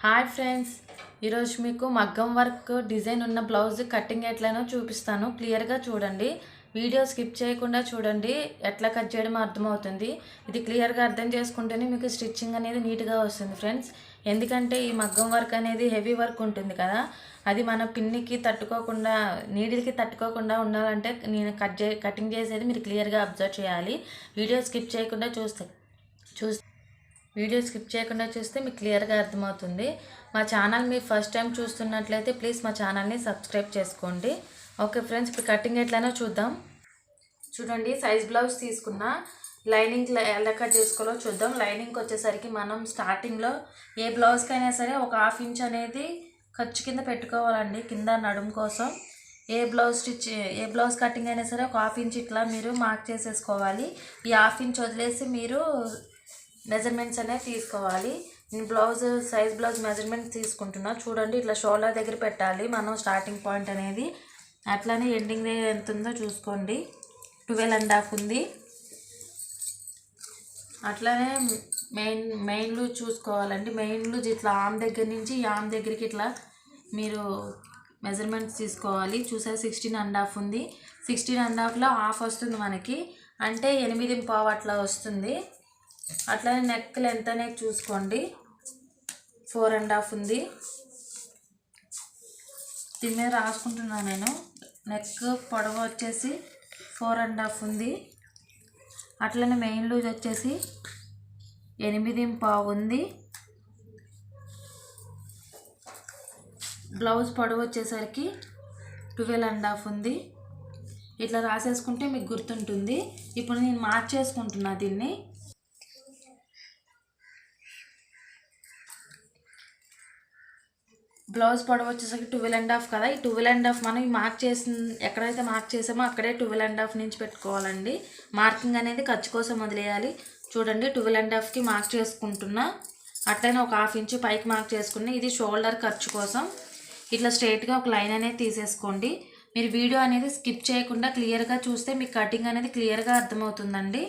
Hi friends, ఈరోజు మీకు మగ్గం వర్క్ డిజైన్ ఉన్న బ్లౌజ్ కటింగ్ ఎట్లనో చూపిస్తాను. క్లియర్గా చూడండి, వీడియో స్కిప్ చేయకుండా చూడండి. ఎట్లా కట్ చేయడం అర్థమవుతుంది. ఇది క్లియర్గా అర్థం చేసుకుంటేనే మీకు స్టిచ్చింగ్ అనేది నీట్గా వస్తుంది ఫ్రెండ్స్. ఎందుకంటే ఈ మగ్గం వర్క్ అనేది హెవీ వర్క్ ఉంటుంది కదా, అది మన పిన్నికి తట్టుకోకుండా, నీడిల్కి తట్టుకోకుండా ఉండాలంటే నేను కటింగ్ చేసేది మీరు క్లియర్గా అబ్జర్వ్ చేయాలి. వీడియో స్కిప్ చేయకుండా వీడియో స్కిప్ చేయకుండా చూస్తే మీకు క్లియర్గా అర్థమవుతుంది. మా ఛానల్ మీరు ఫస్ట్ టైం చూస్తున్నట్లయితే ప్లీజ్ మా ఛానల్ని సబ్స్క్రైబ్ చేసుకోండి. ఓకే ఫ్రెండ్స్, ఇప్పుడు కటింగ్ ఎట్లనో చూద్దాం. చూడండి, సైజ్ బ్లౌజ్ తీసుకున్నా. లైనింగ్ ఎలా కట్ చేసుకోవాలో చూద్దాం. లైనింగ్కి వచ్చేసరికి మనం స్టార్టింగ్లో ఏ బ్లౌజ్కైనా సరే ఒక ½ ఇంచ్ అనేది ఖర్చు కింద పెట్టుకోవాలండి. కింద నడుము కోసం ఏ బ్లౌజ్ కటింగ్ అయినా సరే ఒక ½ ఇంచ్ ఇట్లా మీరు మార్క్ చేసేసుకోవాలి. ఈ ½ ఇంచ్ వదిలేసి మీరు మెజర్మెంట్స్ అనేవి తీసుకోవాలి. నేను సైజ్ బ్లౌజ్ మెజర్మెంట్ తీసుకుంటున్నా. చూడండి, ఇట్లా షోల్డర్ దగ్గర పెట్టాలి మనం స్టార్టింగ్ పాయింట్ అనేది. అట్లానే ఎండింగ్ ఎంత ఉందో చూసుకోండి. 12.5 ఉంది. అట్లానే మెయిన్ లూజ్ చూసుకోవాలండి. మెయిన్ లూజ్ ఇట్లా ఆమ్ దగ్గర నుంచి ఈ ఆమ్ దగ్గరికి ఇట్లా మీరు మెజర్మెంట్స్ తీసుకోవాలి. చూసారు, 16.5 ఉంది. 16.5లో ½ వస్తుంది మనకి, అంటే 8.5 అట్లా వస్తుంది. అట్లానే నెక్ లెంత్ అనేది చూసుకోండి. 4.5 ఉంది. దీని మీద రాసుకుంటున్నాను నేను. నెక్ పొడవు వచ్చేసి 4.5 ఉంది. అట్లనే మెయిన్ లూజ్ వచ్చేసి 8.5 ఉంది. బ్లౌజ్ పొడవు వచ్చేసరికి 12.5 ఉంది. ఇట్లా రాసేసుకుంటే మీకు గుర్తుంటుంది. ఇప్పుడు నేను మార్చేసుకుంటున్నా దీన్ని. బ్లౌజ్ పొడవు వచ్చేసరికి 12.5 కదా. ఈ 12.5 మనం ఎక్కడైతే మార్క్ చేసామో అక్కడే 12.5 నుంచి పెట్టుకోవాలండి. మార్కింగ్ అనేది ఖర్చు కోసం వదిలేయాలి. చూడండి, 12.5కి మార్క్ చేసుకుంటున్నా. అట్లనే ఒక ½ ఇంచు పైకి మార్క్ చేసుకున్నా. ఇది షోల్డర్ ఖర్చు కోసం. ఇట్లా స్ట్రైట్గా ఒక లైన్ అనేది తీసేసుకోండి. మీరు వీడియో అనేది స్కిప్ చేయకుండా క్లియర్గా చూస్తే మీకు కటింగ్ అనేది క్లియర్గా అర్థమవుతుందండి.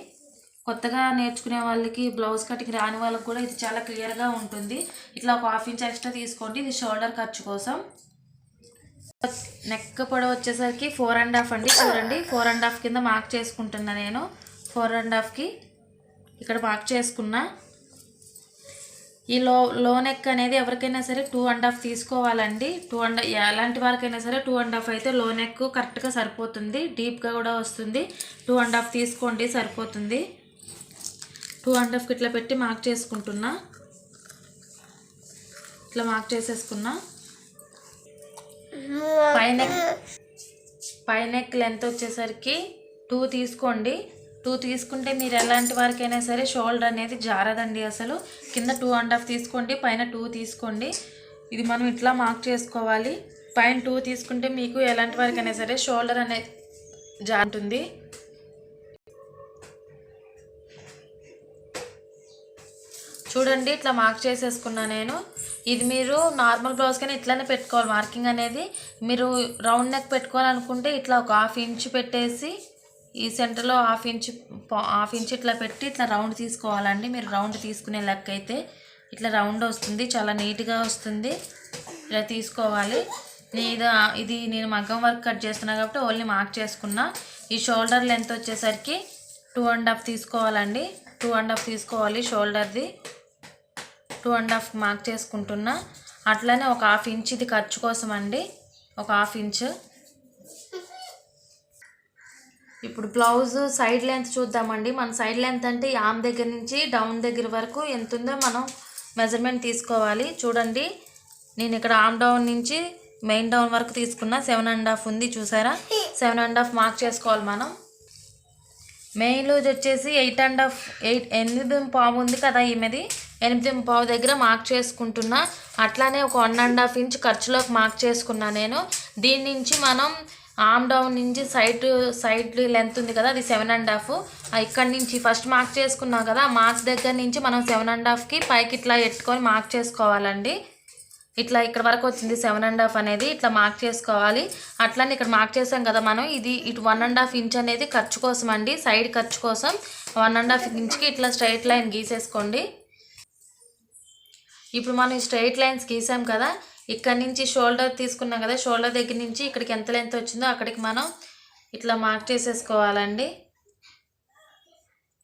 కొత్తగా నేర్చుకునే వాళ్ళకి, బ్లౌజ్ కటింగ్ రాని వాళ్ళకి కూడా ఇది చాలా క్లియర్గా ఉంటుంది. ఇట్లా ఒక ½ ఇంచ్ ఎక్స్ట్రా తీసుకోండి. ఇది షోల్డర్ ఖర్చు కోసం. నెక్ పొడవు వచ్చేసరికి 4.5 అండి. చూడండి, 4.5 కింద మార్క్ చేసుకుంటున్నా నేను. 4.5కి ఇక్కడ మార్క్ చేసుకున్నా. ఈ లో నెక్ అనేది ఎవరికైనా సరే 2.5 తీసుకోవాలండి. ఎలాంటి వారికైనా సరే 2.5 అయితే లో నెక్ కరెక్ట్గా సరిపోతుంది. డీప్గా కూడా వస్తుంది. 2.5 తీసుకోండి, సరిపోతుంది. 2.5కి ఇట్లా పెట్టి మార్క్ చేసుకుంటున్నా. ఇట్లా మార్క్ చేసేసుకున్నా. పై నెక్ లెంత్ వచ్చేసరికి 2 తీసుకోండి. 2 తీసుకుంటే మీరు ఎలాంటి వారికైనా సరే షోల్డర్ అనేది జారదండి అసలు. కింద 2.5 తీసుకోండి, పైన 2 తీసుకోండి. ఇది మనం ఇట్లా మార్క్ చేసుకోవాలి. పైన 2 తీసుకుంటే మీకు ఎలాంటి వారికైనా సరే షోల్డర్ అనేది జారుతుంది. చూడండి, ఇట్లా మార్క్ చేసేసుకున్నా నేను. ఇది మీరు నార్మల్ బ్లౌజ్ కానీ ఇట్లానే పెట్టుకోవాలి. మార్కింగ్ అనేది మీరు రౌండ్ నెక్ పెట్టుకోవాలనుకుంటే ఇట్లా ఒక ½ ఇంచ్ పెట్టేసి ఈ సెంటర్లో హాఫ్ ఇంచ్ ఇట్లా పెట్టి ఇట్లా రౌండ్ తీసుకోవాలండి. మీరు రౌండ్ తీసుకునే లెక్క అయితే ఇట్లా రౌండ్ వస్తుంది, చాలా నీట్గా వస్తుంది. ఇలా తీసుకోవాలి. ఇది నేను మగ్గం వర్క్ కట్ చేస్తున్నా కాబట్టి ఓన్లీ మార్క్ చేసుకున్నా. ఈ షోల్డర్ లెంత్ వచ్చేసరికి 2.5 తీసుకోవాలండి. 2.5 తీసుకోవాలి షోల్డర్ది. 2.5 మార్క్ చేసుకుంటున్నా. అట్లనే ఒక ½ ఇంచ్ ఇది ఖర్చు కోసం అండి, ఒక ½ ఇంచ్. ఇప్పుడు బ్లౌజ్ సైడ్ లెంత్ చూద్దామండి. మన సైడ్ లెంత్ అంటే ఆమ్ దగ్గర నుంచి డౌన్ దగ్గర వరకు ఎంత ఉందో మనం మెజర్మెంట్ తీసుకోవాలి. చూడండి, నేను ఇక్కడ ఆమ్ డౌన్ నుంచి మెయిన్ డౌన్ వరకు తీసుకున్నా. 7.5 ఉంది. చూసారా, 7.5 మార్క్ చేసుకోవాలి మనం. మెయిన్ లూజ్ వచ్చేసి 8.5 ఉంది కదా. ఈమెది 8.5 దగ్గర మార్క్ చేసుకుంటున్నా. అట్లానే ఒక 1.5 ఇంచ్ ఖర్చులోకి మార్క్ చేసుకున్నా నేను. దీని నుంచి మనం ఆమ్ డౌన్ నుంచి సైడ్ లెంత్ ఉంది కదా, అది 7.5. ఇక్కడ నుంచి ఫస్ట్ మార్క్ చేసుకున్నాం కదా, మార్క్ దగ్గర నుంచి మనం 7.5కి పైకి ఇట్లా ఎట్టుకొని మార్క్ చేసుకోవాలండి. ఇట్లా ఇక్కడ వరకు వచ్చింది 7.5 అనేది. ఇట్లా మార్క్ చేసుకోవాలి. అట్లనే ఇక్కడ మార్క్ చేసాం కదా మనం, ఇటు 1.5 ఇంచ్ అనేది ఖర్చు కోసం అండి, సైడ్ ఖర్చు కోసం. 1.5 ఇంచ్కి ఇట్లా స్ట్రైట్ లైన్ గీసేసుకోండి. ఇప్పుడు మనం స్ట్రైట్ లైన్స్ గీసాం కదా, ఇక్కడ నుంచి షోల్డర్ తీసుకున్నాం కదా, షోల్డర్ దగ్గర నుంచి ఇక్కడికి ఎంత లెంత్ వచ్చిందో అక్కడికి మనం ఇట్లా మార్క్ చేసేసుకోవాలండి.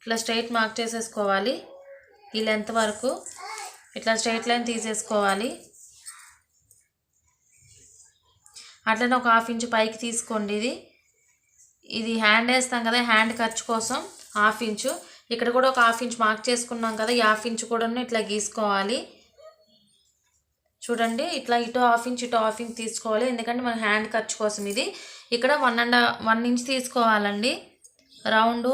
ఇట్లా స్ట్రైట్ మార్క్ చేసేసుకోవాలి. ఈ లెంత్ వరకు ఇట్లా స్ట్రైట్ లైన్ తీసేసుకోవాలి. అట్లనే ఒక 1/2 ఇంచు పైకి తీసుకోండి. ఇది హ్యాండ్ వేస్తాం కదా, హ్యాండ్ ఖర్చు కోసం 1/2 ఇంచు. ఇక్కడ కూడా ఒక 1/2 ఇంచు మార్క్ చేసుకున్నాం కదా, ఈ 1/2 ఇంచు కూడా ఇట్లా గీసుకోవాలి. చూడండి, ఇట్లా ఇటు 1/2 ఇంచు ఇటు 1/2 ఇంచు తీసుకోవాలి, ఎందుకంటే మన హ్యాండ్ ఖర్చు కోసం ఇది. ఇక్కడ 1 ఇంచ్ తీసుకోవాలండి. రౌండ్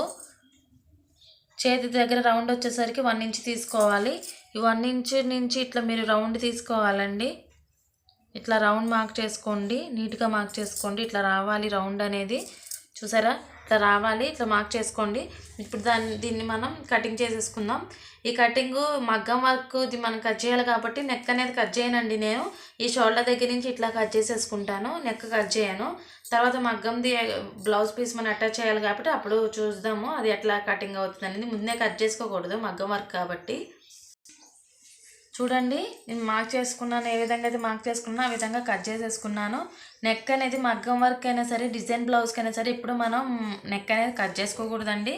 చేతి దగ్గర రౌండ్ వచ్చేసరికి 1 ఇంచ్ తీసుకోవాలి. ఈ 1 ఇంచ్ నుంచి ఇట్లా మీరు రౌండ్ తీసుకోవాలండి. ఇట్లా రౌండ్ మార్క్ చేసుకోండి, నీట్గా మార్క్ చేసుకోండి. ఇట్లా రావాలి రౌండ్ అనేది, చూసారా? ఇట్లా రావాలి, ఇట్లా మార్క్ చేసుకోండి. ఇప్పుడు దీన్ని మనం కటింగ్ చేసేసుకుందాం. ఈ కటింగ్ మగ్గం వర్క్ ఇది మనం కట్ చేయాలి కాబట్టి నెక్ అనేది కట్ చేయనండి. నేను ఈ షోల్డర్ దగ్గర నుంచి ఇట్లా కట్ చేసేసుకుంటాను, నెక్ కట్ చేయను. తర్వాత మగ్గంది బ్లౌజ్ పీస్ మనం అటాచ్ చేయాలి కాబట్టి అప్పుడు చూద్దాము అది ఎట్లా కటింగ్ అవుతుంది అనేది. ముందే కట్ చేసుకోకూడదు, మగ్గం వర్క్ కాబట్టి. చూడండి, నేను మార్క్ చేసుకున్నాను, ఏ విధంగా అయితే మార్క్ చేసుకున్నాను ఆ విధంగా కట్ చేసేసుకున్నాను. నెక్ అనేది మగ్గం వర్క్ అయినా సరే, డిజైన్ బ్లౌజ్కి అయినా సరే ఇప్పుడు మనం నెక్ అనేది కట్ చేసుకోకూడదండి.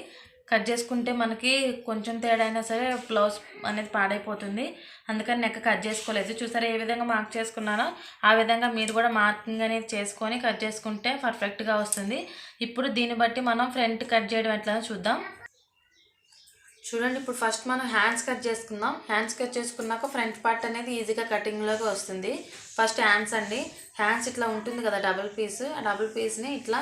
కట్ చేసుకుంటే మనకి కొంచెం తేడా అయినా సరే బ్లౌజ్ అనేది పాడైపోతుంది. అందుకని నెక్ కట్ చేసుకోలేదు. చూసారా ఏ విధంగా మార్క్ చేసుకున్నానో ఆ విధంగా మీరు కూడా మార్కింగ్ అనేది చేసుకొని కట్ చేసుకుంటే పర్ఫెక్ట్గా వస్తుంది. ఇప్పుడు దీన్ని బట్టి మనం ఫ్రంట్ కట్ చేయడం ఎట్లా చూద్దాం. చూడండి, ఇప్పుడు ఫస్ట్ మనం హ్యాండ్స్ కట్ చేసుకుందాం. హ్యాండ్స్ కట్ చేసుకున్నాక ఫ్రంట్ పార్ట్ అనేది ఈజీగా కటింగ్లోకి వస్తుంది. ఫస్ట్ హ్యాండ్స్ అండి. హ్యాండ్స్ ఇట్లా ఉంటుంది కదా డబుల్ పీస్, ఆ డబుల్ పీస్ని ఇట్లా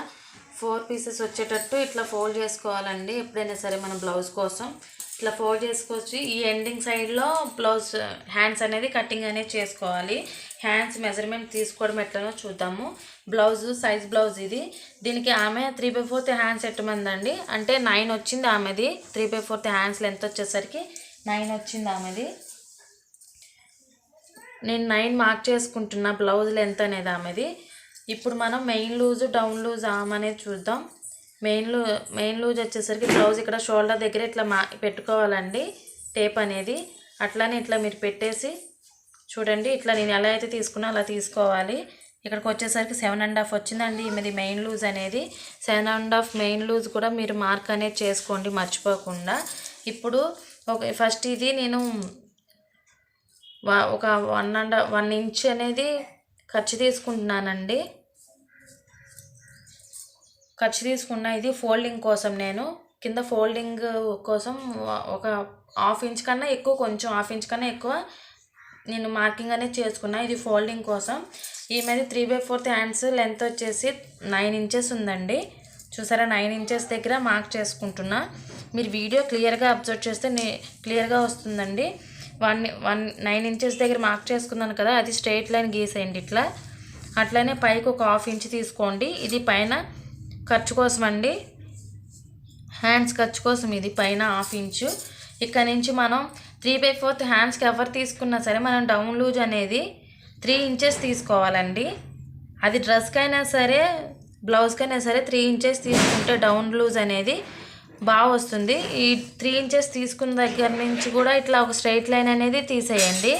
4 పీసెస్ వచ్చేటట్టు ఇట్లా ఫోల్డ్ చేసుకోవాలండి. ఎప్పుడైనా సరే మన బ్లౌజ్ కోసం ఇట్లా ఫోల్డ్ చేసుకొచ్చి ఈ ఎండింగ్ సైడ్లో బ్లౌజ్ హ్యాండ్స్ అనేది కటింగ్ అనేది చేసుకోవాలి. హ్యాండ్స్ మెజర్మెంట్ తీసుకోవడం ఎట్లనో చూద్దాము. బ్లౌజ్ సైజ్ బ్లౌజ్ ఇది. దీనికి ఆమె 3/4 హ్యాండ్స్ ఎట్టమందండి, అంటే 9 వచ్చింది ఆమెది. 3/4 హ్యాండ్స్ లెంత్ వచ్చేసరికి 9 వచ్చింది ఆమెది. నేను 9 మార్క్ చేసుకుంటున్నా బ్లౌజ్ లెంత్ అనేది ఆమెది. ఇప్పుడు మనం మెయిన్ లూజ్ డౌన్ లూజ్ ఆమ్ అనేది చూద్దాం. మెయిన్ లూజ్ వచ్చేసరికి బ్లౌజ్ ఇక్కడ షోల్డర్ దగ్గర ఇట్లా పెట్టుకోవాలండి టేప్ అనేది. అట్లానే ఇట్లా మీరు పెట్టేసి చూడండి, ఇట్లా నేను ఎలా అయితే తీసుకున్నా అలా తీసుకోవాలి. ఇక్కడికి వచ్చేసరికి 7.5 వచ్చిందండి ఈమెది మెయిన్ లూజ్ అనేది. 7.5 మెయిన్ లూజ్ కూడా మీరు మార్క్ అనేది చేసుకోండి మర్చిపోకుండా. ఇప్పుడు ఫస్ట్ ఇది నేను ఒక 1 ఇంచ్ అనేది ఖర్చు తీసుకుంటున్నానండి. ఖర్చు తీసుకున్న ఇది ఫోల్డింగ్ కోసం, నేను కింద ఫోల్డింగ్ కోసం ఒక 1/2 ఇంచ్ కన్నా ఎక్కువ, కొంచెం 1/2 ఇంచ్ కన్నా ఎక్కువ నేను మార్కింగ్ అనేది చేసుకున్నా. ఇది ఫోల్డింగ్ కోసం. ఈమెది 3/4 హ్యాండ్స్ లెంత్ వచ్చేసి 9 ఇంచెస్ ఉందండి. చూసారా 9 ఇంచెస్ దగ్గర మార్క్ చేసుకుంటున్నా. మీరు వీడియో క్లియర్గా అబ్జర్వ్ చేస్తే క్లియర్గా వస్తుందండి. 9 ఇంచెస్ దగ్గర మార్క్ చేసుకున్నాను కదా, అది స్ట్రైట్ లైన్ గీసేయండి ఇట్లా. అట్లనే పైకి ఒక 1/2 ఇంచ్ తీసుకోండి. ఇది పైన ఖర్చు కోసం అండి, హ్యాండ్స్ ఖర్చు కోసం ఇది పైన 1/2 ఇంచు. ఇక్కడ నుంచి మనం 3/4 హ్యాండ్స్కి ఎవరు తీసుకున్నా సరే మనం డౌన్ లూజ్ అనేది 3 ఇంచెస్ తీసుకోవాలండి. అది డ్రెస్కైనా సరే బ్లౌజ్కైనా సరే 3 ఇంచెస్ తీసుకుంటే డౌన్ లూజ్ అనేది బాగా వస్తుంది. ఈ 3 ఇంచెస్ తీసుకున్న దగ్గర నుంచి కూడా ఇట్లా ఒక స్ట్రైట్ లైన్ అనేది తీసేయండి.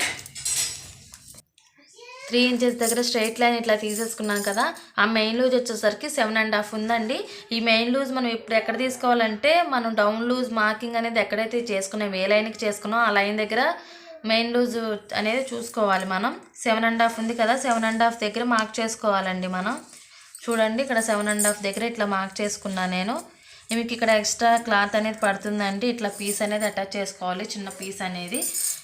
3 ఇంచెస్ దగ్గర స్ట్రైట్ లైన్ ఇట్లా తీసేసుకున్నాం కదా. ఆ మెయిన్ లూజ్ వచ్చేసరికి 7.5 ఉందండి. ఈ మెయిన్ లూజ్ మనం ఇప్పుడు ఎక్కడ తీసుకోవాలంటే మనం డౌన్ లూజ్ మార్కింగ్ అనేది ఎక్కడైతే చేసుకున్నాం, ఏ లైన్కి చేసుకున్నాం ఆ లైన్ దగ్గర మెయిన్ లూజ్ అనేది చూసుకోవాలి. మనం 7.5 ఉంది కదా, 7.5 దగ్గర మార్క్ చేసుకోవాలండి మనం. చూడండి ఇక్కడ 7.5 దగ్గర ఇట్లా మార్క్ చేసుకున్నాను నేను. మీకు ఇక్కడ ఎక్స్ట్రా క్లాత్ అనేది పడుతుందండి, ఇట్లా పీస్ అనేది అటాచ్ చేసుకోవాలి, చిన్న పీస్ అనేది.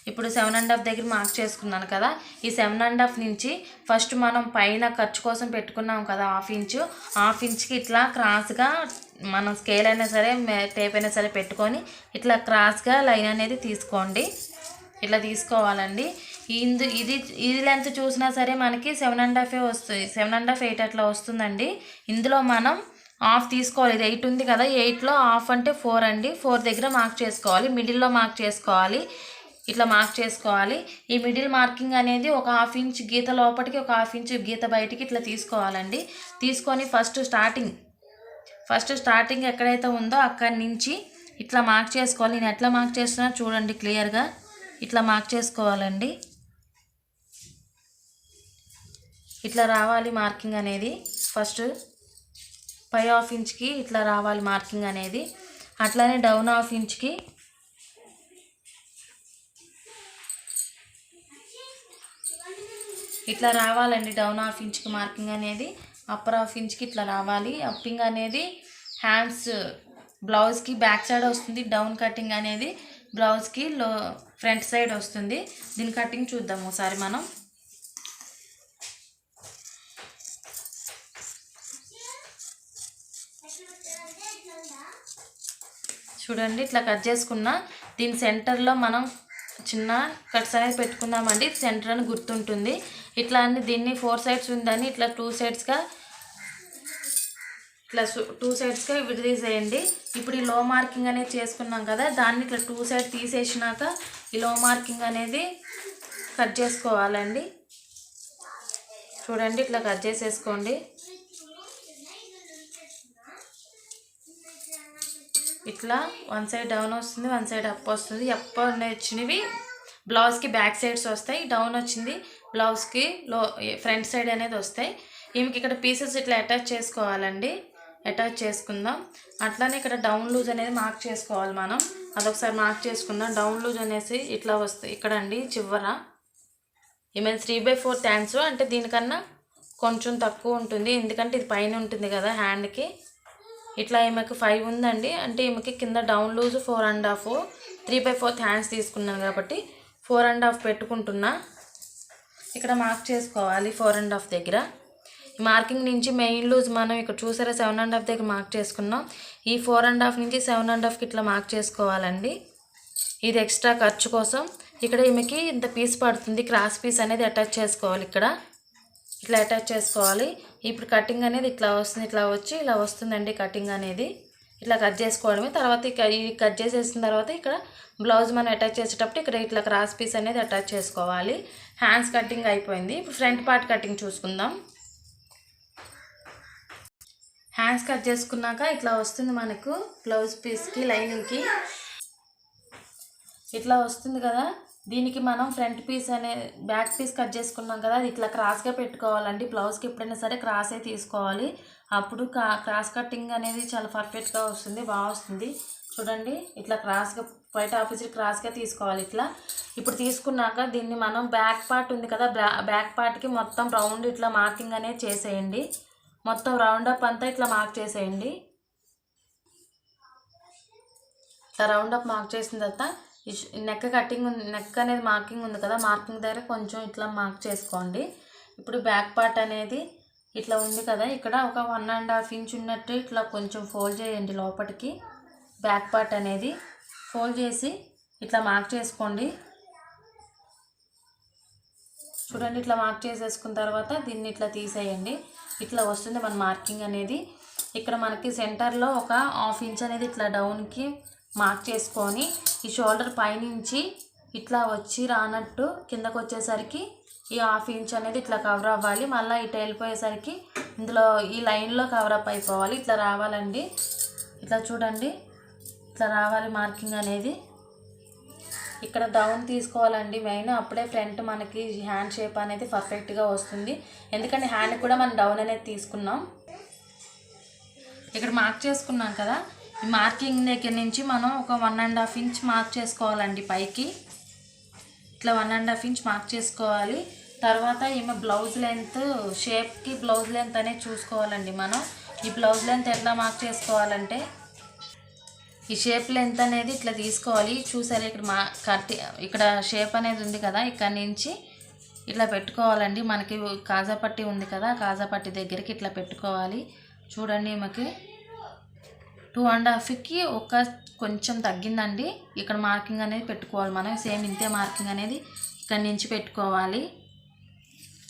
ఇప్పుడు 7.5 దగ్గర మార్క్ చేసుకున్నాను కదా, ఈ 7.5 నుంచి ఫస్ట్ మనం పైన ఖర్చు కోసం పెట్టుకున్నాం కదా 1/2 ఇంచ్కి ఇట్లా క్రాస్గా మనం స్కేల్ అయినా సరే టేప్ అయినా సరే పెట్టుకొని ఇట్లా క్రాస్గా లైన్ అనేది తీసుకోండి. ఇట్లా తీసుకోవాలండి. ఇది లెంత్ చూసినా సరే మనకి 7.5 వస్తుంది, 7.5 8 అట్లా వస్తుందండి. ఇందులో మనం 1/2 తీసుకోవాలి. ఇది 8 ఉంది కదా, 8లో 1/2 అంటే 4 అండి. 4 దగ్గర మార్క్ చేసుకోవాలి, మిడిల్లో మార్క్ చేసుకోవాలి. ఇట్లా మార్క్ చేసుకోవాలి. ఈ మిడిల్ మార్కింగ్ అనేది ఒక 1/2 ఇంచ్ గీత లోపలికి, ఒక 1/2 ఇంచ్ గీత బయటికి ఇట్లా తీసుకోవాలండి. తీసుకొని ఫస్ట్ స్టార్టింగ్ ఎక్కడైతే ఉందో అక్కడి నుంచి ఇట్లా మార్క్ చేసుకోవాలి. నేను ఎట్లా మార్క్ చేస్తున్నా చూడండి క్లియర్గా. ఇట్లా మార్క్ చేసుకోవాలండి. ఇట్లా రావాలి మార్కింగ్ అనేది. ఫస్ట్ పై హాఫ్ ఇంచ్కి ఇట్లా రావాలి మార్కింగ్ అనేది. అట్లానే డౌన్ హాఫ్ ఇంచ్కి ఇట్లా రావాలండి. డౌన్ హాఫ్ ఇంచ్కి మార్కింగ్ అనేది. అప్పర్ హాఫ్ ఇంచ్కి ఇట్లా రావాలి. అప్పింగ్ అనేది హ్యాండ్స్ బ్లౌజ్కి బ్యాక్ సైడ్ వస్తుంది. డౌన్ కటింగ్ అనేది బ్లౌజ్కి ఫ్రంట్ సైడ్ వస్తుంది. దీని కటింగ్ చూద్దాం ఒకసారి మనం. చూడండి ఇట్లా కట్ చేసుకున్న దీని సెంటర్లో మనం చిన్న కట్స్ అనేది పెట్టుకుందామండి. సెంటర్ అని గుర్తుంటుంది. ఇట్లా అని దీన్ని 4 సైడ్స్ ఉందని ఇట్లా 2 సైడ్స్గా విడదీసేయండి. ఇప్పుడు ఈ లో మార్కింగ్ అనేది చేసుకున్నాం కదా, దాన్ని ఇట్లా 2 సైడ్ తీసేసినాక ఈ లో మార్కింగ్ అనేది కట్ చేసుకోవాలండి. చూడండి ఇట్లా కట్ చేసేసుకోండి. ఇట్లా 1 సైడ్ డౌన్ వస్తుంది, 1 సైడ్ అప్ వస్తుంది. అప్ వచ్చినవి బ్లౌజ్కి బ్యాక్ సైడ్స్ వస్తాయి. డౌన్ వచ్చింది బ్లౌజ్కి ఫ్రంట్ సైడ్ అనేది వస్తాయి. ఈమెకి ఇక్కడ పీసెస్ ఇట్లా అటాచ్ చేసుకోవాలండి. అటాచ్ చేసుకుందాం. అట్లానే ఇక్కడ డౌన్ లూజ్ అనేది మార్క్ చేసుకోవాలి మనం. అదొకసారి మార్క్ చేసుకుందాం. డౌన్ లూజ్ అనేసి ఇట్లా వస్తాయి ఇక్కడ అండి చివర. ఈమె 3/4 హ్యాండ్స్ అంటే దీనికన్నా కొంచెం తక్కువ ఉంటుంది, ఎందుకంటే ఇది పైన ఉంటుంది కదా హ్యాండ్కి. ఇట్లా ఈమెకి 5 ఉందండి, అంటే ఈమెకి కింద డౌన్ లూజ్ 4.5, 3/4 హ్యాండ్స్ తీసుకున్నాను కాబట్టి 4.5 పెట్టుకుంటున్నా. ఇక్కడ మార్క్ చేసుకోవాలి 4.5 దగ్గర. మార్కింగ్ నుంచి మెయిన్ లూజ్ మనం ఇక్కడ చూసారా 7.5 దగ్గర మార్క్ చేసుకున్నాం. ఈ 4.5 నుంచి 7.5కి ఇట్లా మార్క్ చేసుకోవాలండి. ఇది ఎక్స్ట్రా ఖర్చు కోసం. ఇక్కడ ఈమెకి ఇంత పీస్ పడుతుంది, క్రాస్ పీస్ అనేది అటాచ్ చేసుకోవాలి. ఇక్కడ ఇట్లా అటాచ్ చేసుకోవాలి. ఇప్పుడు కటింగ్ అనేది ఇట్లా వస్తుంది, ఇట్లా వచ్చి ఇలా వస్తుందండి కటింగ్ అనేది. ఇట్లా కట్ చేసుకోవడమే. తర్వాత ఇది కట్ చేసేసిన తర్వాత ఇక్కడ బ్లౌజ్ మనం అటాచ్ చేసేటప్పుడు ఇక్కడ ఇట్లా క్రాస్ పీస్ అనేది అటాచ్ చేసుకోవాలి. హ్యాండ్స్ కటింగ్ అయిపోయింది. ఇప్పుడు ఫ్రంట్ పార్ట్ కటింగ్ చూసుకుందాం. హ్యాండ్స్ కట్ చేసుకున్నాక ఇట్లా వస్తుంది మనకు బ్లౌజ్ పీస్కి లైనింగ్కి ఇట్లా వస్తుంది కదా. దీనికి మనం ఫ్రంట్ పీస్ అనే బ్యాక్ పీస్ కట్ చేసుకున్నాం కదా, అది ఇట్లా క్రాస్గా పెట్టుకోవాలండి. బ్లౌజ్కి ఎప్పుడైనా సరే క్రాసే తీసుకోవాలి. అప్పుడు క్రాస్ కటింగ్ అనేది చాలా పర్ఫెక్ట్గా వస్తుంది, బాగా వస్తుంది. చూడండి ఇట్లా క్రాస్గా బయట ఆపోజిట్ క్రాస్గా తీసుకోవాలి ఇట్లా. ఇప్పుడు తీసుకున్నాక దీన్ని మనం బ్యాక్ పార్ట్ ఉంది కదా, బ్యాక్ పార్ట్కి మొత్తం రౌండ్ ఇట్లా మార్కింగ్ అనేది చేసేయండి. మొత్తం రౌండ్ అప్ అంతా ఇట్లా మార్క్ చేసేయండి. ఇట్లా రౌండ్ అప్ మార్క్ చేసిన తర్వాత నెక్ కటింగ్ ఉంది, నెక్ అనేది మార్కింగ్ ఉంది కదా, మార్కింగ్ దగ్గర కొంచెం ఇట్లా మార్క్ చేసుకోండి. ఇప్పుడు బ్యాక్ పార్ట్ అనేది ఇట్లా ఉంది కదా, ఇక్కడ ఒక 1.5 ఇంచ్ ఉన్నట్టు ఇట్లా కొంచెం ఫోల్డ్ చేయండి లోపలికి. బ్యాక్ పార్ట్ అనేది ఫోల్డ్ చేసి ఇట్లా మార్క్ చేసుకోండి. చూడండి ఇట్లా మార్క్ చేసేసుకున్న తర్వాత దీన్ని ఇట్లా తీసేయండి. ఇట్లా వస్తుంది మన మార్కింగ్ అనేది. ఇక్కడ మనకి సెంటర్లో ఒక 1/2 ఇంచ్ అనేది ఇట్లా డౌన్కి మార్క్ చేసుకొని ఈ షోల్డర్ పైనుంచి ఇట్లా వచ్చి రానట్టు కిందకు వచ్చేసరికి ఈ 1/2 ఇంచ్ అనేది ఇట్లా కవర్ అవ్వాలి. మళ్ళీ ఇటు వెళ్ళిపోయేసరికి ఇందులో ఈ లైన్లో కవర్ అప్ అయిపోవాలి. ఇట్లా రావాలండి. ఇట్లా చూడండి ఇట్లా రావాలి మార్కింగ్ అనేది. ఇక్కడ డౌన్ తీసుకోవాలండి మెయిన్, అప్పుడే ఫ్రంట్ మనకి హ్యాండ్ షేప్ అనేది పర్ఫెక్ట్గా వస్తుంది. ఎందుకంటే హ్యాండ్ కూడా మనం డౌన్ అనేది తీసుకున్నాం. ఇక్కడ మార్క్ చేసుకున్నాం కదా, ఈ మార్కింగ్ దగ్గర నుంచి మనం ఒక 1.5 ఇంచ్ మార్క్ చేసుకోవాలండి పైకి. ఇట్లా 1.5 ఇంచ్ మార్క్ చేసుకోవాలి. తర్వాత ఈమె బ్లౌజ్ లెంత్ షేప్కి బ్లౌజ్ లెంత్ అనేది చూసుకోవాలండి మనం. ఈ బ్లౌజ్ లెంత్ ఎట్లా మార్క్ చేసుకోవాలంటే ఈ షేప్ లెంత్ అనేది ఇట్లా తీసుకోవాలి. చూసారా ఇక్కడ షేప్ అనేది ఉంది కదా, ఇక్కడ నుంచి ఇట్లా పెట్టుకోవాలండి. మనకి కాజాపట్టి ఉంది కదా, కాజాపట్టి దగ్గరికి ఇట్లా పెట్టుకోవాలి. చూడండి ఈమెకి 2.5కి ఒక కొంచెం తగ్గిందండి. ఇక్కడ మార్కింగ్ అనేది పెట్టుకోవాలి మనం. సేమ్ ఇంతే మార్కింగ్ అనేది ఇక్కడ నుంచి పెట్టుకోవాలి.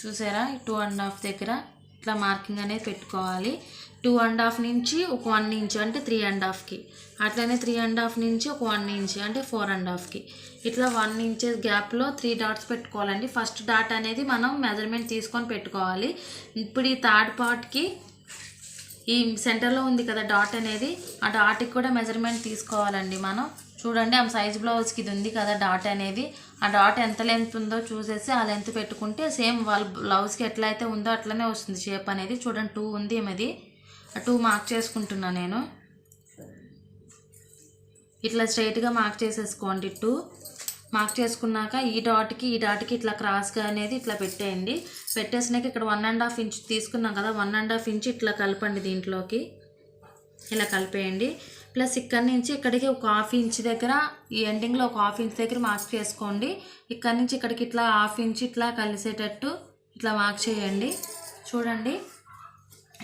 చూసారా 2.5 దగ్గర ఇట్లా మార్కింగ్ అనేది పెట్టుకోవాలి. 2.5 నుంచి ఒక 1 ఇంచ్ అంటే 3.5కి, అట్లనే 3.5 నుంచి ఒక 1 ఇంచ్ అంటే 4.5కి, ఇట్లా 1 ఇంచ్ గ్యాప్లో 3 డాట్స్ పెట్టుకోవాలండి. ఫస్ట్ డాట్ అనేది మనం మెజర్మెంట్ తీసుకొని పెట్టుకోవాలి. ఇప్పుడు ఈ థర్డ్ పార్ట్కి ఈ సెంటర్లో ఉంది కదా డాట్ అనేది, ఆ డాట్కి కూడా మెజర్మెంట్ తీసుకోవాలండి మనం. చూడండి ఆ సైజ్ బ్లౌజ్కి ఇది ఉంది కదా డాట్ అనేది, ఆ డాట్ ఎంత లెంత్ ఉందో చూసేసి ఆ లెంత్ పెట్టుకుంటే సేమ్ వాళ్ళ బ్లౌజ్కి ఎట్లా అయితే ఉందో అట్లనే వస్తుంది షేప్ అనేది. చూడండి 2 ఉంది ఏమది, ఆ 2 మార్క్ చేసుకుంటున్నాను నేను. ఇట్లా స్ట్రైట్గా మార్క్ చేసేసుకోండి. 2 మార్క్ చేసుకున్నాక ఈ డాట్కి ఇట్లా క్రాస్గా అనేది ఇట్లా పెట్టేయండి. పెట్టేసినాక ఇక్కడ 1.5 ఇంచ్ తీసుకున్నాం కదా, 1.5 ఇంచ్ ఇట్లా కలపండి, దీంట్లోకి ఇలా కలిపేయండి. ప్లస్ ఇక్కడ నుంచి ఇక్కడికి ఒక 1/2 ఇంచ్ దగ్గర, ఈ ఎండింగ్లో ఒక 1/2 ఇంచ్ దగ్గర మార్క్ చేసుకోండి. ఇక్కడ నుంచి ఇక్కడికి ఇట్లా 1/2 ఇంచ్ ఇట్లా కలిసేటట్టు ఇట్లా మార్క్ చేయండి. చూడండి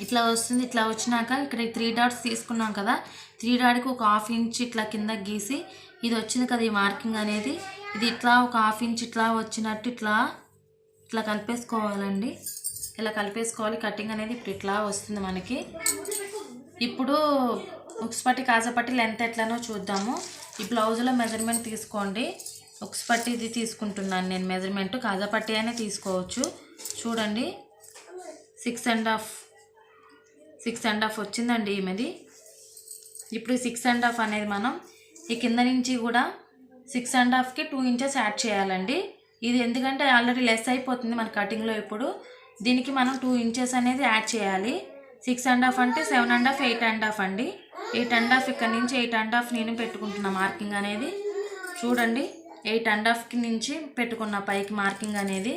ఇట్లా వస్తుంది. ఇట్లా వచ్చినాక ఇక్కడ 3 డాట్స్ తీసుకున్నాం కదా, 3 డాట్కి ఒక 1/2 ఇంచ్ ఇట్లా కింద గీసి, ఇది వచ్చింది కదా ఈ మార్కింగ్ అనేది, ఇది ఇట్లా ఒక 1/2 ఇంచ్ ఇట్లా వచ్చినట్టు ఇట్లా కలిపేసుకోవాలండి. ఇలా కలిపేసుకోవాలి. కటింగ్ అనేది ఇప్పుడు ఇట్లా వస్తుంది మనకి. ఇప్పుడు ఉక్స్ పట్టి కాజాపట్టి లెంత్ ఎట్లనో చూద్దాము. ఈ బ్లౌజ్లో మెజర్మెంట్ తీసుకోండి. ఉక్స్ పట్టి ఇది తీసుకుంటున్నాను నేను మెజర్మెంట్, కాజాపట్టి అయినా తీసుకోవచ్చు. చూడండి 6.5 వచ్చిందండి ఈమెది. ఇప్పుడు 6.5 అనేది మనం ఈ కింద నుంచి కూడా 6.5కి 2 ఇంచెస్ యాడ్ చేయాలండి. ఇది ఎందుకంటే ఆల్రెడీ లెస్ అయిపోతుంది మన కటింగ్లో. ఇప్పుడు దీనికి మనం 2 ఇంచెస్ అనేది యాడ్ చేయాలి. 6.5 అంటే 7.5, 8.5 అండి. 8.5 ఇక్కడ నుంచి 8.5 నేను పెట్టుకుంటున్నా మార్కింగ్ అనేది. చూడండి 8.5కి నుంచి పెట్టుకున్న పైకి మార్కింగ్ అనేది.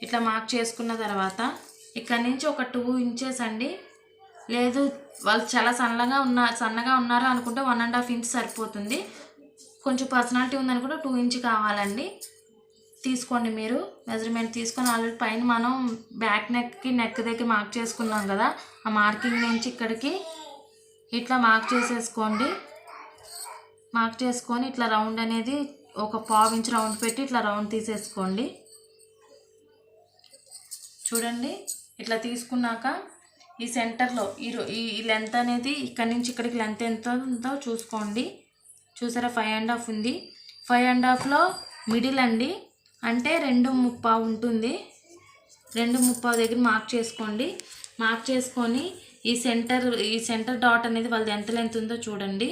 ఇట్లా మార్క్ చేసుకున్న తర్వాత ఇక్కడ నుంచి ఒక 2 ఇంచెస్ అండి, లేదు వాళ్ళు చాలా సన్నగా ఉన్నారు అనుకుంటే 1.5 ఇంచ్ సరిపోతుంది. కొంచెం పర్సనాలిటీ ఉందనుకుంటే 2 ఇంచ్ కావాలండి. తీసుకోండి మీరు మెజర్మెంట్ తీసుకొని. ఆల్రెడీ పైన మనం బ్యాక్ నెక్ దగ్గర మార్క్ చేసుకున్నాం కదా, ఆ మార్కింగ్ నుంచి ఇక్కడికి ఇట్లా మార్క్ చేసేసుకోండి. మార్క్ చేసుకొని ఇట్లా రౌండ్ అనేది ఒక 1/2 ఇంచ్ రౌండ్ పెట్టి ఇట్లా రౌండ్ తీసేసుకోండి. చూడండి ఇట్లా తీసుకున్నాక ఈ సెంటర్లో ఈ లెంత్ అనేది ఇక్కడ నుంచి ఇక్కడికి లెంత్ ఎంత ఉందో చూసుకోండి. చూసారా 5.5 ఉంది. 5.5లో మిడిల్ అండి, అంటే 2.35 ఉంటుంది. 2.35 దగ్గర మార్క్ చేసుకోండి. మార్క్ చేసుకొని ఈ సెంటర్ డాట్ అనేది వాళ్ళది ఎంత లెంత్ ఉందో చూడండి.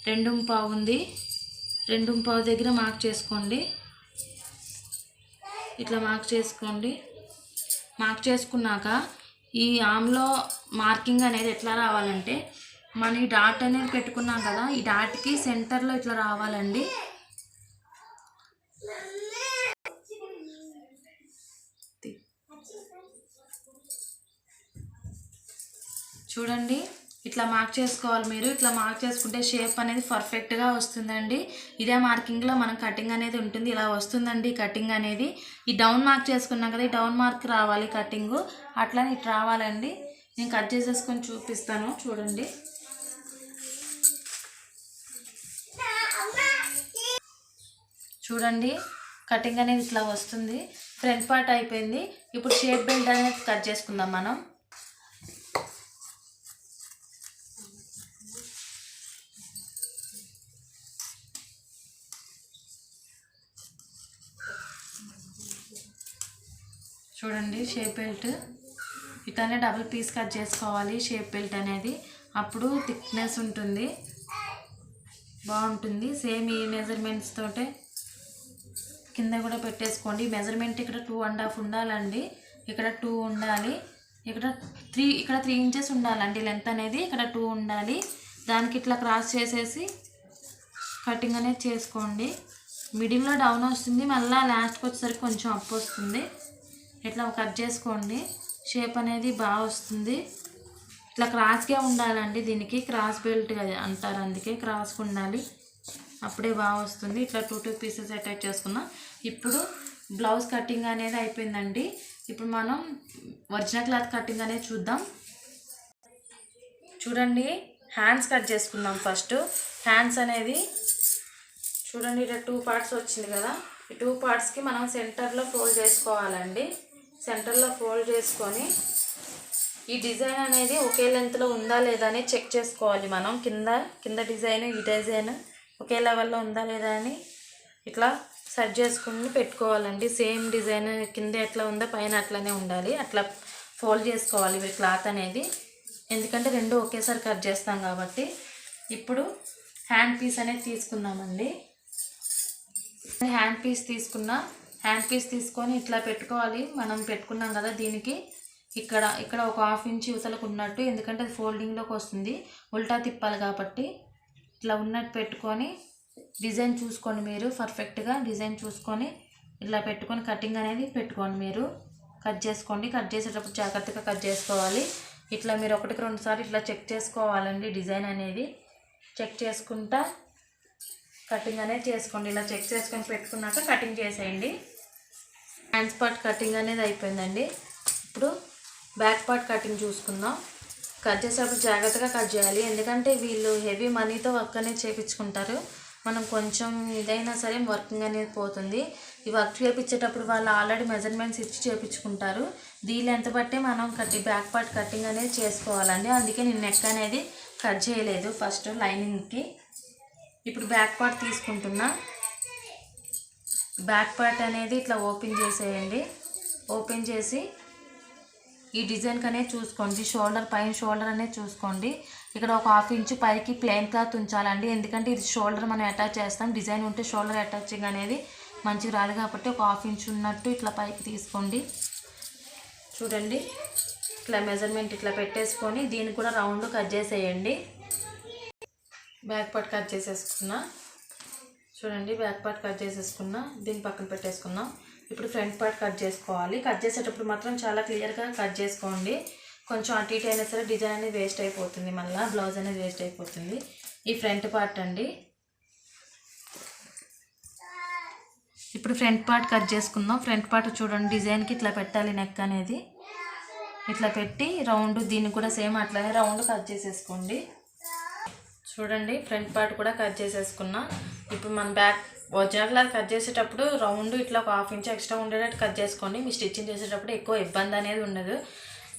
2.35 ఉంది. 2.35 దగ్గర మార్క్ చేసుకోండి. ఇట్లా మార్క్ చేసుకోండి. మార్క్ చేసుకున్నాక ఈ ఆమ్లో మార్కింగ్ అనేది ఎట్లా రావాలంటే, మనం ఈ డాట్ అనేది పెట్టుకున్నాం కదా, ఈ డాట్కి సెంటర్లో ఇట్లా రావాలండి. చూడండి ఇట్లా మార్క్ చేసుకోవాలి మీరు. ఇట్లా మార్క్ చేసుకుంటే షేప్ అనేది పర్ఫెక్ట్గా వస్తుందండి. ఇదే మార్కింగ్లో మనం కటింగ్ అనేది ఉంటుంది. ఇలా వస్తుందండి కటింగ్ అనేది. ఈ డౌన్ మార్క్ చేసుకున్నాం కదా, ఈ డౌన్ మార్క్ రావాలి కటింగు, అట్లా ఇట్లా రావాలండి. నేను కట్ చేసేసుకొని చూపిస్తాను. చూడండి చూడండి కటింగ్ అనేది ఇట్లా వస్తుంది. ఫ్రంట్ పార్ట్ అయిపోయింది. ఇప్పుడు షేప్ బెల్ట్ అనేది కట్ చేసుకుందాం మనం. చూడండి షేప్ బెల్ట్ ఇట్లానే డబుల్ పీస్ కట్ చేసుకోవాలి. షేప్ బెల్ట్ అనేది అప్పుడు థిక్నెస్ ఉంటుంది, బాగుంటుంది. సేమ్ ఈ మెజర్మెంట్స్ తోటే కింద కూడా పెట్టేసుకోండి. మెజర్మెంట్ ఇక్కడ 2.5 ఉండాలండి, ఇక్కడ 2 ఉండాలి, ఇక్కడ 3 ఇంచెస్ ఉండాలండి లెంత్ అనేది. ఇక్కడ 2 ఉండాలి. దానికి ఇట్లా క్రాస్ చేసేసి కటింగ్ అనేది చేసుకోండి. మిడిల్లో డౌన్ వస్తుంది, మళ్ళీ లాస్ట్కి వచ్చేసరికి కొంచెం అప్ వస్తుంది. ఇట్లా కట్ చేసుకోండి. షేప్ అనేది బాగా వస్తుంది. ఇట్లా క్రాస్గా ఉండాలండి. దీనికి క్రాస్ బెల్ట్ అంటారు, అందుకే క్రాస్గా ఉండాలి, అప్పుడే బాగా వస్తుంది. ఇట్లా 2 పీసెస్ అటాచ్ చేసుకున్నాం. ఇప్పుడు బ్లౌజ్ కటింగ్ అనేది అయిపోయిందండి. ఇప్పుడు మనం ఒరిజినల్ క్లాత్ కటింగ్ అనేది చూద్దాం. చూడండి హ్యాండ్స్ కట్ చేసుకుందాం. ఫస్ట్ హ్యాండ్స్ అనేది చూడండి ఇక్కడ 2 పార్ట్స్ వచ్చింది కదా, ఈ 2 పార్ట్స్కి మనం సెంటర్లో ఫోల్డ్ చేసుకోవాలండి. సెంటర్లో ఫోల్డ్ చేసుకొని ఈ డిజైన్ అనేది ఒకే లెంత్లో ఉందా లేదా అని చెక్ చేసుకోవాలి మనం. కింద డిజైన్ ఈ డిజైన్ ఒకే లెవెల్లో ఉందా లేదా అని ఇట్లా సెట్ చేసుకుని పెట్టుకోవాలండి. సేమ్ డిజైన్ కింద ఎట్లా ఉందో పైన అట్లనే ఉండాలి. అట్లా ఫోల్డ్ చేసుకోవాలి క్లాత్ అనేది, ఎందుకంటే 2 ఒకేసారి కట్ చేస్తాం కాబట్టి. ఇప్పుడు హ్యాండ్ పీస్ అనేది తీసుకుందామండి. హ్యాండ్ పీస్ తీసుకొని ఇట్లా పెట్టుకోవాలి. మనం పెట్టుకున్నాం కదా, దీనికి ఇక్కడ ఒక 1/2 ఇంచ్ యువతలకు ఉన్నట్టు, ఎందుకంటే అది ఫోల్డింగ్లోకి వస్తుంది, ఉల్టా తిప్పాలి కాబట్టి ఇట్లా ఉన్నట్టు పెట్టుకొని డిజైన్ చూసుకోండి. మీరు పర్ఫెక్ట్గా డిజైన్ చూసుకొని ఇట్లా పెట్టుకొని కటింగ్ అనేది పెట్టుకోండి. మీరు కట్ చేసుకోండి. కట్ చేసేటప్పుడు జాగ్రత్తగా కట్ చేసుకోవాలి. ఇట్లా మీరు 1-2 సార్లు ఇట్లా చెక్ చేసుకోవాలండి. డిజైన్ అనేది చెక్ చేసుకుంటా కటింగ్ అనేది చేసుకోండి. ఇలా చెక్ చేసుకొని పెట్టుకున్నాక కటింగ్ చేసేయండి. హ్యాండ్స్ పార్ట్ కటింగ్ అనేది అయిపోయిందండి. ఇప్పుడు బ్యాక్ పార్ట్ కటింగ్ చూసుకుందాం. కట్ చేసేటప్పుడు జాగ్రత్తగా కట్ చేయాలి, ఎందుకంటే వీళ్ళు హెవీ మనీతో వర్క్ అనేది చేయించుకుంటారు. మనం కొంచెం ఇదైనా సరే వర్కింగ్ అనేది పోతుంది. ఈ వర్క్ చేయించేటప్పుడు వాళ్ళు ఆల్రెడీ మెజర్మెంట్స్ ఇచ్చి చేయించుకుంటారు. దీని లెంత్ బట్టే మనం బ్యాక్ పార్ట్ కటింగ్ అనేది చేసుకోవాలండి. అందుకే నేను నెక్ అనేది కట్ చేయలేదు ఫస్ట్ లైనింగ్కి. ఇప్పుడు బ్యాక్ పార్ట్ తీసుకుంటున్నా. బ్యాక్ పార్ట్ అనేది ఇట్లా ఓపెన్ చేసేయండి. ఓపెన్ చేసి ఈ డిజైన్కి అనేది చూసుకోండి. పైన షోల్డర్ అనేది చూసుకోండి. ఇక్కడ ఒక 1/2 ఇంచ్ పైకి ప్లెయిన్ క్లాత్ ఉంచాలండి, ఎందుకంటే ఇది షోల్డర్ మనం అటాచ్ చేస్తాం. డిజైన్ ఉంటే షోల్డర్ అటాచింగ్ అనేది మంచిగా రాదు కాబట్టి ఒక 1/2 ఇంచ్ ఉన్నట్టు ఇట్లా పైకి తీసుకోండి. చూడండి, ఇట్లా మెజర్మెంట్ ఇట్లా పెట్టేసుకొని దీన్ని కూడా రౌండ్ కట్ చేసేయండి. బ్యాక్ పార్ట్ కట్ చేసేసుకున్నా. చూడండి, బ్యాక్ పార్ట్ కట్ చేసేసుకున్నా. దీన్ని పక్కన పెట్టేసుకున్నాం. ఇప్పుడు ఫ్రంట్ పార్ట్ కట్ చేసుకోవాలి. కట్ చేసేటప్పుడు మాత్రం చాలా క్లియర్గా కట్ చేసుకోండి. కొంచెం అటు ఇటు అయినా సరే డిజైన్ అనేది వేస్ట్ అయిపోతుంది, మళ్ళీ బ్లౌజ్ అనేది వేస్ట్ అయిపోతుంది. ఈ ఫ్రంట్ పార్ట్ అండి. ఇప్పుడు ఫ్రంట్ పార్ట్ కట్ చేసుకుందాం. ఫ్రంట్ పార్ట్ చూడండి, డిజైన్కి ఇట్లా పెట్టాలి. నెక్ అనేది ఇట్లా పెట్టి రౌండ్, దీన్ని కూడా సేమ్ అట్లానే రౌండ్ కట్ చేసేసుకోండి. చూడండి, ఫ్రంట్ పార్ట్ కూడా కట్ చేసేసుకున్నా. ఇప్పుడు మన ఒరిజినల్ క్లాత్ కట్ చేసేటప్పుడు రౌండ్ ఇట్లా ఒక 1/2 ఇంచ్ ఎక్స్ట్రా ఉండేటట్టు కట్ చేసుకోండి. మీ స్టిచ్చింగ్ చేసేటప్పుడు ఎక్కువ ఇబ్బంది అనేది ఉండదు.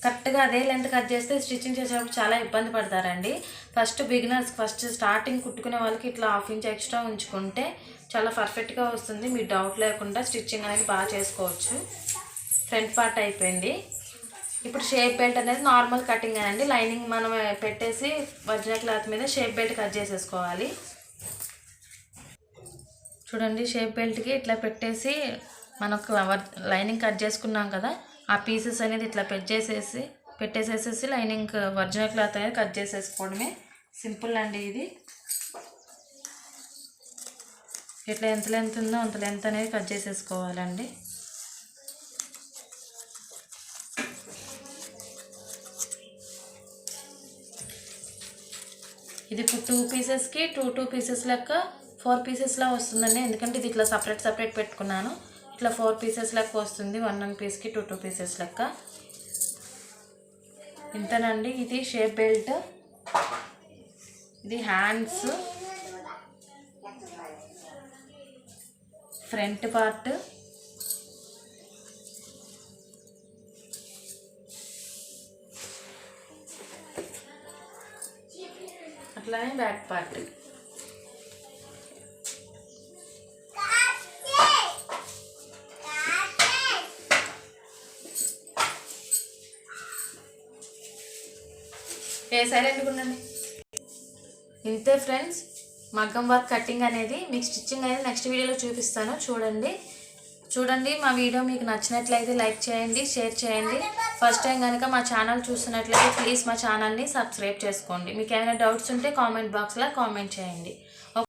కరెక్ట్గా అదే లెంత్ కట్ చేస్తే స్టిచ్చింగ్ చేసేటప్పుడు చాలా ఇబ్బంది పడతారండి. ఫస్ట్ స్టార్టింగ్ కుట్టుకునే వాళ్ళకి ఇట్లా 1/2 ఇంచ్ ఎక్స్ట్రా ఉంచుకుంటే చాలా పర్ఫెక్ట్గా వస్తుంది. మీరు డౌట్ లేకుండా స్టిచ్చింగ్ అనేది బాగా చేసుకోవచ్చు. ఫ్రంట్ పార్ట్ అయిపోయింది. ఇప్పుడు షేప్ బెల్ట్ అనేది నార్మల్ కటింగ్ అండి. లైనింగ్ మనం పెట్టేసి ఒరిజినల్ క్లాత్ మీద షేప్ బెల్ట్ కట్ చేసేసుకోవాలి. చూడండి, షేప్ బెల్ట్కి ఇట్లా పెట్టేసి మనకు లైనింగ్ కట్ చేసుకున్నాం కదా, ఆ పీసెస్ అనేది ఇట్లా పెట్టేసేసి లైనింగ్ ఒరిజినల్ క్లాత్ అనేది కట్ చేసేసుకోవడమే. సింపుల్ అండి ఇది. ఇట్లా ఎంత లెంత్ ఉందో అంత లెంత్ అనేది కట్ చేసేసుకోవాలండి. ఇది ఇప్పుడు 2 పీసెస్కి 2 పీసెస్ లెక్క 4 పీసెస్లా వస్తుందండి, ఎందుకంటే ఇది ఇట్లా సపరేట్ పెట్టుకున్నాను. ఇట్లా 4 పీసెస్ లెక్క వస్తుంది. 1 పీస్కి 2 పీసెస్ లెక్క. ఇంతేనండి. ఇది షేప్ బెల్ట్, ఇది హ్యాండ్స్, ఫ్రంట్ పార్ట్, అట్లానే బ్యాక్ పార్ట్. సైలెంట్గా ఉండండి. ఇంతే ఫ్రెండ్స్, మగ్గం వర్క్ కటింగ్ అనేది. మీకు స్టిచ్చింగ్ అనేది నెక్స్ట్ వీడియోలో చూపిస్తాను. చూడండి మా వీడియో మీకు నచ్చినట్లయితే లైక్ చేయండి, షేర్ చేయండి. ఫస్ట్ టైం కనుక మా ఛానల్ చూస్తున్నట్లయితే ప్లీజ్ మా ఛానల్ని సబ్స్క్రైబ్ చేసుకోండి. మీకు ఏమైనా డౌట్స్ ఉంటే కామెంట్ బాక్స్లో కామెంట్ చేయండి.